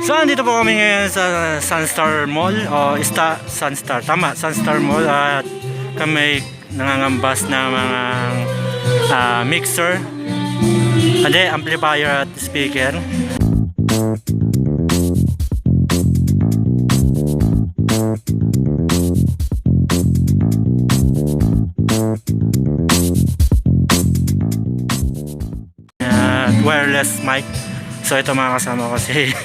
So, andito po kami ngayon sa Sunstar Mall o Sunstar, tama, Sunstar Mall at kami nangangambas na mga mixer, amplifier at speaker. At wireless mic. So ito mga kasama ko si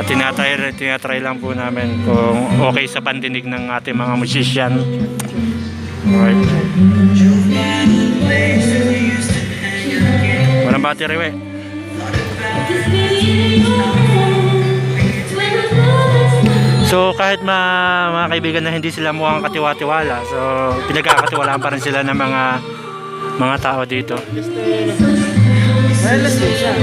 tinatry lang po namin kung okay sa pandinig ng ating mga musician. Alright. Walang battery we. So kahit mga kaibigan na hindi sila mukhang katiwa-tiwala, so pinagkakatiwalaan pa rin sila ng mga tao dito. Wireless din siya.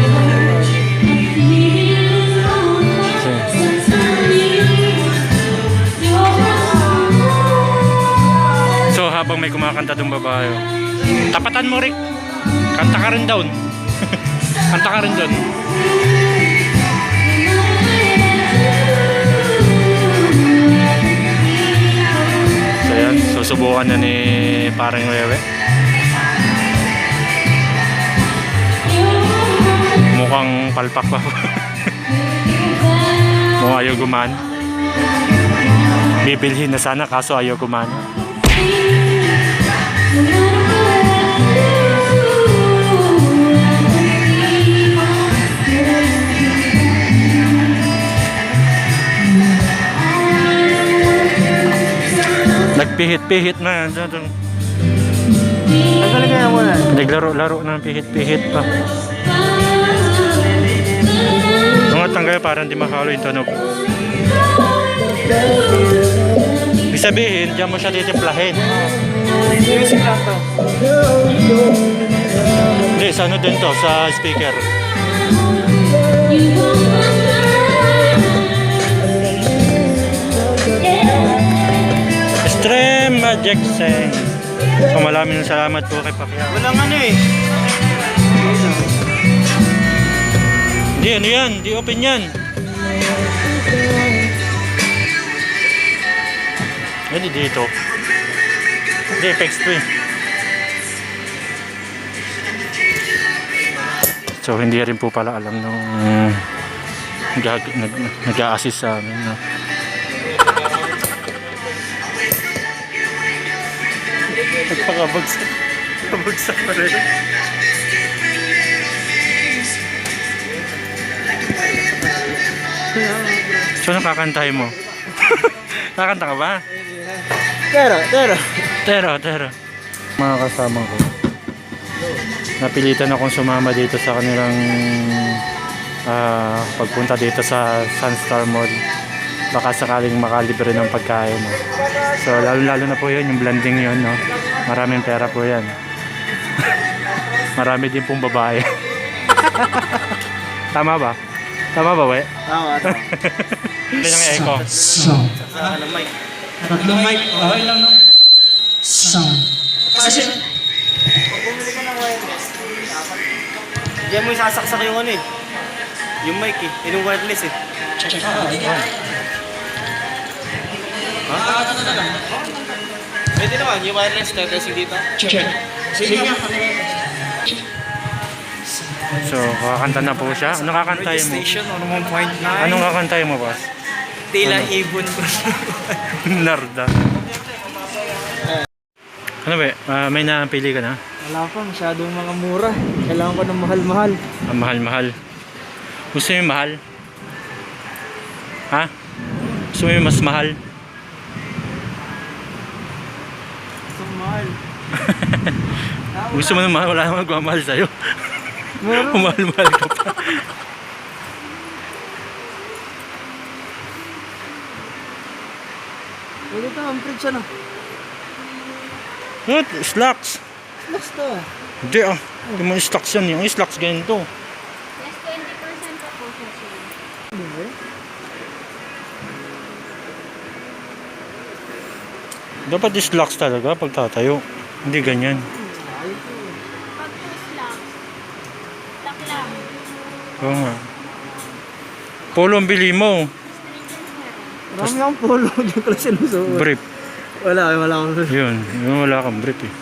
So habang may kumakanta dong babae, tapatan mo Rick, kanta ka rin down. Kanta ka rin doon. So yan, susubukan na ni parang Wewe. Mukhang palpak pa. Mukhang ayaw gumana. Bibilhin na sana kaso ayaw gumana. Nagpihit-pihit na. Nagalagay mo na. Naglaro-laro ng pihit-pihit pa. Mga tanggay parang di makalo yung tunog. Ibig sabihin, diyan mo siya titimplahin. Music lang to. Hindi, sa ano din to, sa speaker. Extreme Magic Sing. Maraming salamat po kay Pacquiao. Walang ano eh. Hindi, ano yan? Di open yan. Hindi dito. Hindi, effects to eh. So, hindi rin po pala alam nung nag-a-assist sa amin. No? Nagpakabagsak. Pabagsak pa rin. So, nakakantahin mo? Nakakanta ka ba? Tero. Mga kasama ko. Napilitan akong sumama dito sa kanilang pagpunta dito sa Sunstar Mall. Baka sakaling makalibre ng pagkain. No? So, lalo na po yun, yung blending yun. No? Maraming pera po yan. Marami din pong babae. Tama ba? Tama ba, we? Tama. Hindi nang echo. Sound. Anong mic? Tatlong mic. Okay lang, no? Sound. Kasi, Pag bumili ka ng wireless, diyan mo isasaksak yung ano eh. Yung mic eh. Yung wireless eh. check. Pwede naman, yung wireless testing dito. Check. Sige nga. So, kakanta na po siya. Anong kakantahin mo? Station 1.9. Anong kakantahin mo, boss? Tila ibon ko. Narda. Ano ba? May napili ka na? Wala pa, masyadong mga mura. Kailangan ko ng mahal-mahal. Ang mahal-mahal. Gusto mo yung mahal? Ha? Gusto mo yung mas mahal? Gusto ko mahal. Gusto mo ng mahal? Wala namang magmamahal sa'yo. Meron. Umahal-mahal ka pa. Pwede ito, ang fridge ano. What? Slacks. Last to. Hindi ah. Hindi mo slacks yan. Yung slacks ganito. Yes, 20% pa po siya sale. Ano ba? Dapat slacks talaga pag tatayo. Hindi ganyan. Pag po lang. Lock lang. Oo nga. Polo ang bili mo. Marami akong polo. Hindi ko lang sinusuot. Brief. Wala akong Yun. Yung wala kang brief eh.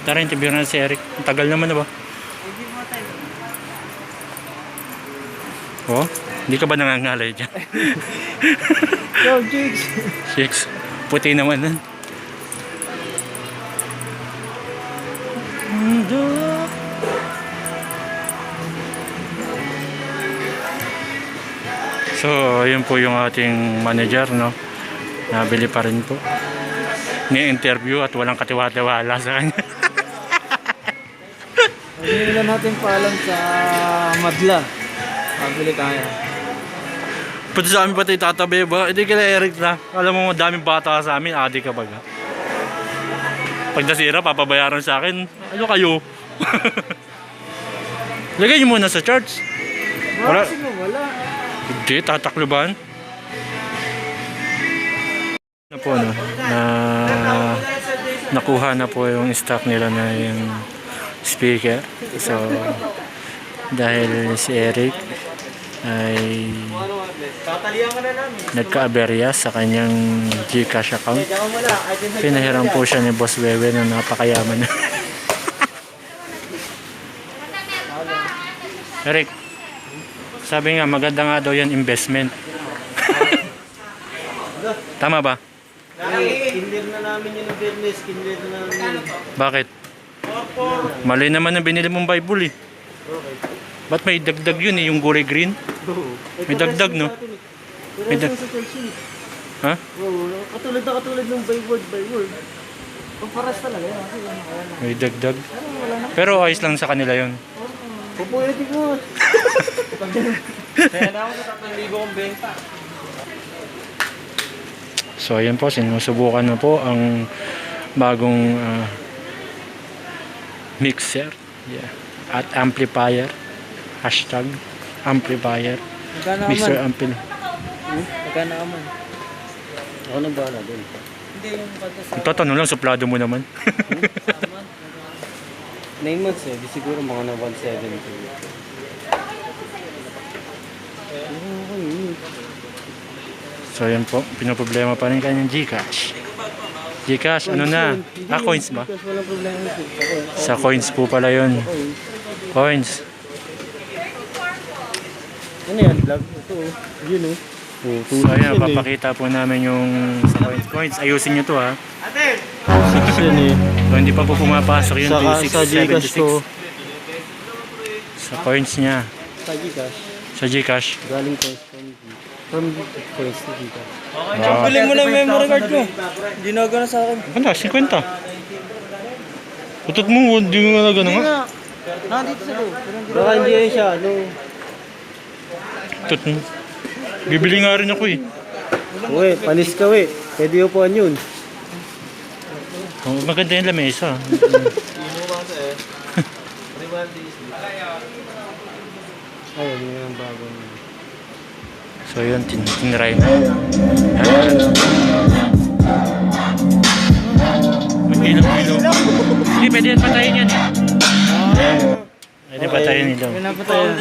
Tara, interview na si Eric. Ang tagal naman na ba? Oh? Hindi ka ba nangangalay dyan? Yo, Jigs! Chicks. Puti naman nun. So, yun po yung ating manager, no? Nabili pa rin po. Ni-interview at walang katiwa-tiwala sa kanya. Hindi lang natin paalam sa Madla. Pabili tayo. Pati sa amin pati tatabi ba? Hindi kila Eric na. Alam mo, daming bata sa amin, adi ka baga. Pag nasira, papabayaran sa akin. Ano kayo? Lagay niyo muna sa charts. Wala. Wala. Hindi, tatakluban. Na po, no? Nakuha na po yung stock nila na yung speaker. So, dahil si Eric ay nagka-aberya sa kanyang GCash account, pinahiram po siya ni Boss Wewe na napakayaman. Eric, sabi nga maganda nga daw yan investment. Tama ba? Kinlir na namin yung business. Kinlir na namin. Bakit? Mali naman ang binili mong Bible eh. Ba't may dagdag yun eh, yung gulay green? May dagdag, no? May dag- Ha? Oo, katulad ng by word. Pamparas talaga yan. May dagdag. Pero ayos lang sa kanila yun. Pupulitin mo. Kaya na ako sa 3,000 kong benta. So ayan po, sinusubukan na po ang bagong mixer. Yeah. At amplifier. Hashtag amplifier. Mixer ampli. Magkano naman? Ako nang bahala doon. Hindi yung pagkasama. Tatanong lang, suplado mo naman. 9 months eh. Di siguro mga na 170. So ayan po, pinoproblema pa rin kanyang GCash. GCash, ano na? Coins ba? Walang problema. Sa coins po pala yun. Coins. Ano yan? Vlog? Ito oh. Yun oh. So ayan, papakita po namin yung sa coins. Coins, ayusin nyo to ha. Yun eh. So hindi pa po pumapasok yun. Sa Gcash ko. Sa coins niya. Sa Gcash. Sa GCash. Galing coins from coins to Gcash. Wow. Bilhin mo na yung memory card ko. Hindi na gana sa akin. Ganda, 50. Utot mo, hindi mo nga gano'n nga. Nandito sa loob. Baka hindi yan siya. No. Utot mo. Bibili nga rin ako eh. Uwe, panis ka we. Pwede upuan yun. Oh, maganda yung lamesa. Ayun, yun ang bago. So yun, tinry na. May ilaw. Hindi, pwede yan patayin yan. Pwede patayin ilaw. Pinapatayin.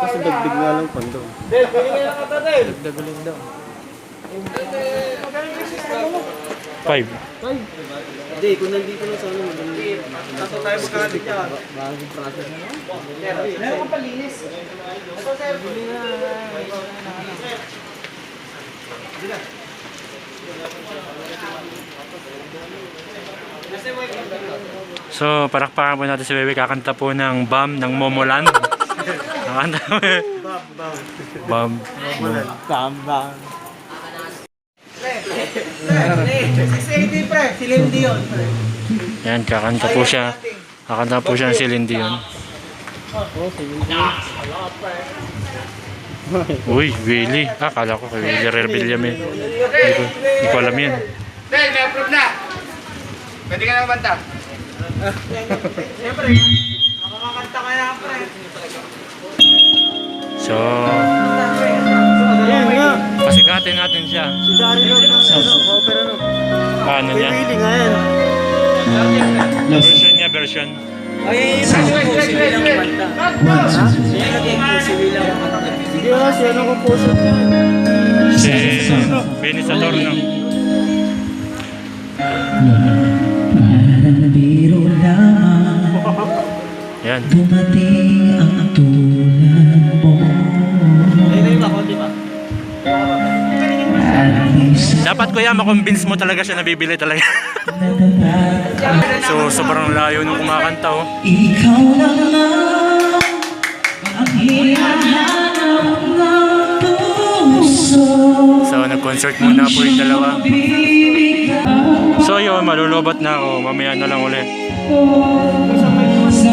Kasi dagdag nga lang pando. Dagdag ulit daw. 5. Hindi, kung nandito lang sa ano, madali. Tato tayo magkakalit niya. Bagong process na lang. Meron kang palinis. Ito sir. Bili na. So, parakpakan po natin si Bebe. Kakanta po ng BAM ng Momoland. Kakanta po. BAM. Kambang. 680 pre, si Lindy yun. Yan, kakanta po siya. Kakanta po siya ng Celine Dion. Oh, si Lindy. Uy, Willie. Kala ko kay Willie Rebellion eh. Hindi ko alam yan. Del, may approve na. Pwede ka na mabanta. Siyempre, makakanta kaya pre. So, Yan nga. pasikatin natin siya. Si Dario ng opera no. Paano May niya? Willie nga yan. Version niya, version. Ay, si Willie lang kumanta. Si Willie lang kumanta. Hindi nga, siya nang composer niya. Si Benny Sadorno. Parang biro lamang Yan. dumating ang tulad mo. Ayun na yung ako, di ba? At minsan Dapat kuya, makonvince mo talaga siya na bibili talaga. So, sobrang layo nung kumakanta oh. ikaw lang ang hinahanap ng puso. So, nag-concert muna po yung dalawa. Bibigyan So, yun, malulobot na ako. Mamaya na lang ulit. Isang